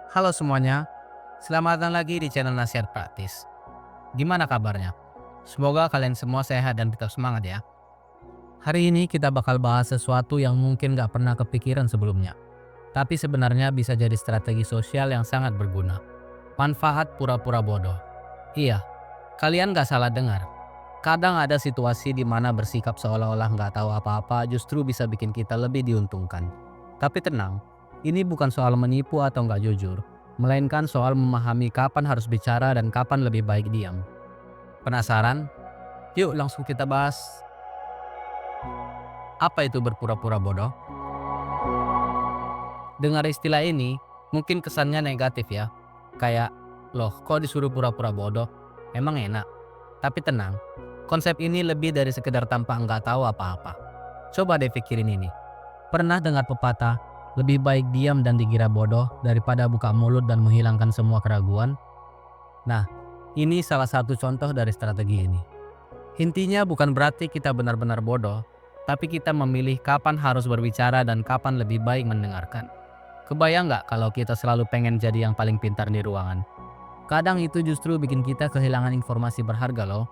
Halo semuanya, selamat datang lagi di channel Nasihat Praktis. Gimana kabarnya? Semoga kalian semua sehat dan tetap semangat ya. Hari ini kita bakal bahas sesuatu yang mungkin gak pernah kepikiran sebelumnya. Tapi sebenarnya bisa jadi strategi sosial yang sangat berguna. Manfaat pura-pura bodoh. Iya, kalian gak salah dengar. Kadang ada situasi di mana bersikap seolah-olah gak tahu apa-apa justru bisa bikin kita lebih diuntungkan. Tapi tenang, ini bukan soal menipu atau gak jujur, melainkan soal memahami kapan harus bicara dan kapan lebih baik diam. Penasaran? Yuk langsung kita bahas. Apa itu berpura-pura bodoh? Dengar istilah ini, mungkin kesannya negatif ya. Kayak, loh kok disuruh pura-pura bodoh? Emang enak? Tapi tenang, konsep ini lebih dari sekedar tanpa nggak tahu apa-apa. Coba deh pikirin ini. Pernah dengar pepatah, lebih baik diam dan dikira bodoh daripada buka mulut dan menghilangkan semua keraguan? Nah, ini salah satu contoh dari strategi ini. Intinya bukan berarti kita benar-benar bodoh, tapi kita memilih kapan harus berbicara dan kapan lebih baik mendengarkan. Kebayang nggak kalau kita selalu pengen jadi yang paling pintar di ruangan? Kadang itu justru bikin kita kehilangan informasi berharga loh.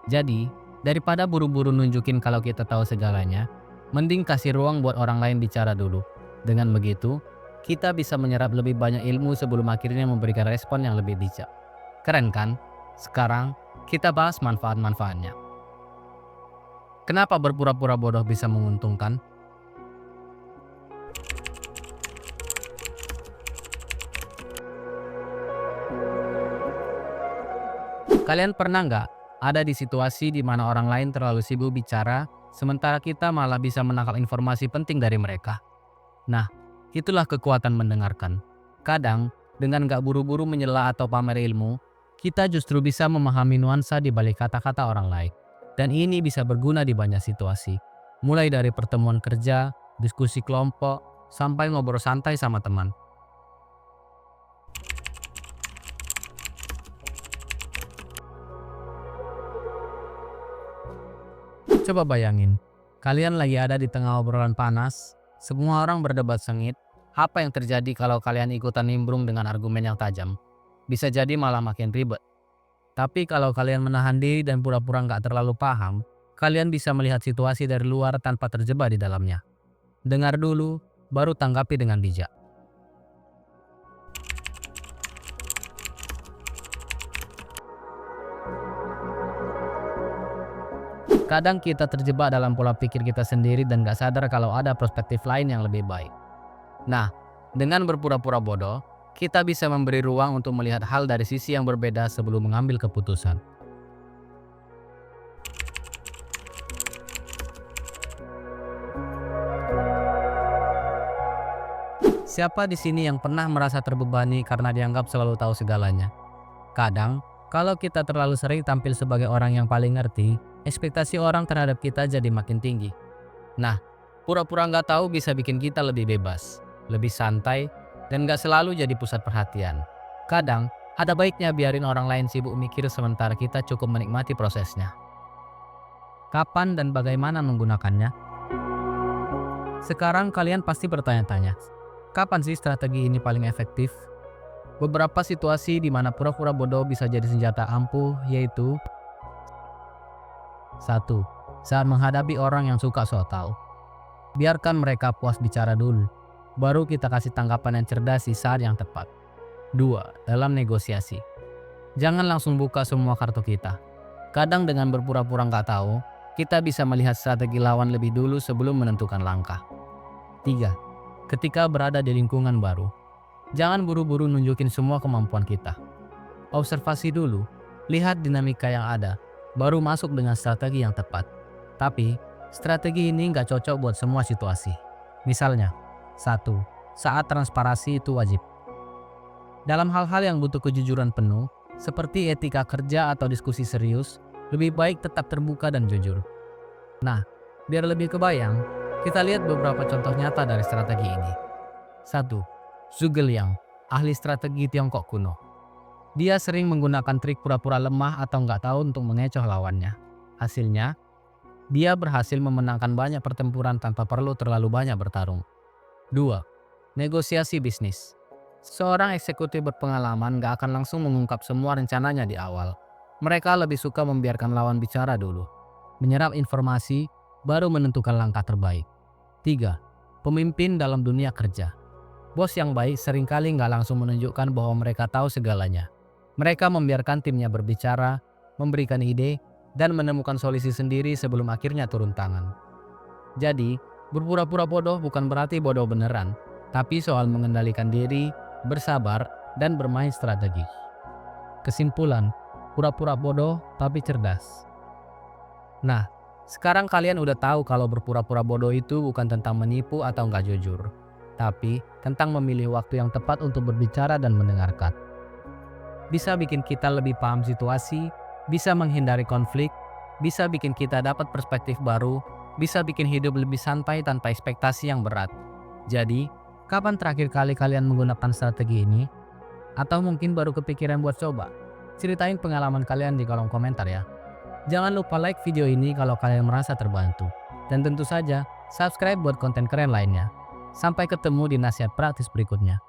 Jadi, daripada buru-buru nunjukin kalau kita tahu segalanya, mending kasih ruang buat orang lain bicara dulu. Dengan begitu, kita bisa menyerap lebih banyak ilmu sebelum akhirnya memberikan respon yang lebih bijak. Keren kan? Sekarang, kita bahas manfaat-manfaatnya. Kenapa berpura-pura bodoh bisa menguntungkan? Kalian pernah nggak ada di situasi di mana orang lain terlalu sibuk bicara, sementara kita malah bisa menangkap informasi penting dari mereka? Nah, itulah kekuatan mendengarkan. Kadang, dengan nggak buru-buru menyela atau pamer ilmu, kita justru bisa memahami nuansa di balik kata-kata orang lain. Dan ini bisa berguna di banyak situasi. Mulai dari pertemuan kerja, diskusi kelompok, sampai ngobrol santai sama teman. Coba bayangin, kalian lagi ada di tengah obrolan panas, semua orang berdebat sengit. Apa yang terjadi kalau kalian ikutan nimbrung dengan argumen yang tajam? Bisa jadi malah makin ribet. Tapi kalau kalian menahan diri dan pura-pura nggak terlalu paham, kalian bisa melihat situasi dari luar tanpa terjebak di dalamnya. Dengar dulu, baru tanggapi dengan bijak. Kadang kita terjebak dalam pola pikir kita sendiri dan gak sadar kalau ada perspektif lain yang lebih baik. Nah, dengan berpura-pura bodoh, kita bisa memberi ruang untuk melihat hal dari sisi yang berbeda sebelum mengambil keputusan. Siapa di sini yang pernah merasa terbebani karena dianggap selalu tahu segalanya? Kadang, kalau kita terlalu sering tampil sebagai orang yang paling ngerti, ekspektasi orang terhadap kita jadi makin tinggi. Nah, pura-pura nggak tahu bisa bikin kita lebih bebas, lebih santai, dan nggak selalu jadi pusat perhatian. Kadang, ada baiknya biarin orang lain sibuk mikir sementara kita cukup menikmati prosesnya. Kapan dan bagaimana menggunakannya? Sekarang kalian pasti bertanya-tanya, kapan sih strategi ini paling efektif? Beberapa situasi di mana pura-pura bodoh bisa jadi senjata ampuh, yaitu: 1. Saat menghadapi orang yang suka sok tahu. Biarkan mereka puas bicara dulu, baru kita kasih tanggapan yang cerdas di saat yang tepat. 2. Dalam negosiasi. Jangan langsung buka semua kartu kita. Kadang dengan berpura-pura nggak tahu, kita bisa melihat strategi lawan lebih dulu sebelum menentukan langkah. 3. Ketika berada di lingkungan baru. Jangan buru-buru nunjukin semua kemampuan kita. Observasi dulu, lihat dinamika yang ada, baru masuk dengan strategi yang tepat. Tapi, strategi ini nggak cocok buat semua situasi. Misalnya, 1. Saat transparansi itu wajib. Dalam hal-hal yang butuh kejujuran penuh, seperti etika kerja atau diskusi serius, lebih baik tetap terbuka dan jujur. Nah, biar lebih kebayang, kita lihat beberapa contoh nyata dari strategi ini. 1. Zhuge Liang, ahli strategi Tiongkok kuno. Dia sering menggunakan trik pura-pura lemah atau nggak tahu untuk mengecoh lawannya. Hasilnya, dia berhasil memenangkan banyak pertempuran tanpa perlu terlalu banyak bertarung. 2. Negosiasi bisnis. Seorang eksekutif berpengalaman gak akan langsung mengungkap semua rencananya di awal. Mereka lebih suka membiarkan lawan bicara dulu, menyerap informasi, baru menentukan langkah terbaik. 3. Pemimpin dalam dunia kerja. Bos yang baik seringkali nggak langsung menunjukkan bahwa mereka tahu segalanya. Mereka membiarkan timnya berbicara, memberikan ide, dan menemukan solusi sendiri sebelum akhirnya turun tangan. Jadi, berpura-pura bodoh bukan berarti bodoh beneran, tapi soal mengendalikan diri, bersabar, dan bermain strategi. Kesimpulan, pura-pura bodoh tapi cerdas. Nah, sekarang kalian udah tahu kalau berpura-pura bodoh itu bukan tentang menipu atau nggak jujur, tapi tentang memilih waktu yang tepat untuk berbicara dan mendengarkan. Bisa bikin kita lebih paham situasi, bisa menghindari konflik, bisa bikin kita dapat perspektif baru, bisa bikin hidup lebih santai tanpa ekspektasi yang berat. Jadi, kapan terakhir kali kalian menggunakan strategi ini? Atau mungkin baru kepikiran buat coba? Ceritain pengalaman kalian di kolom komentar ya. Jangan lupa like video ini kalau kalian merasa terbantu. Dan tentu saja, subscribe buat konten keren lainnya. Sampai ketemu di nasihat praktis berikutnya.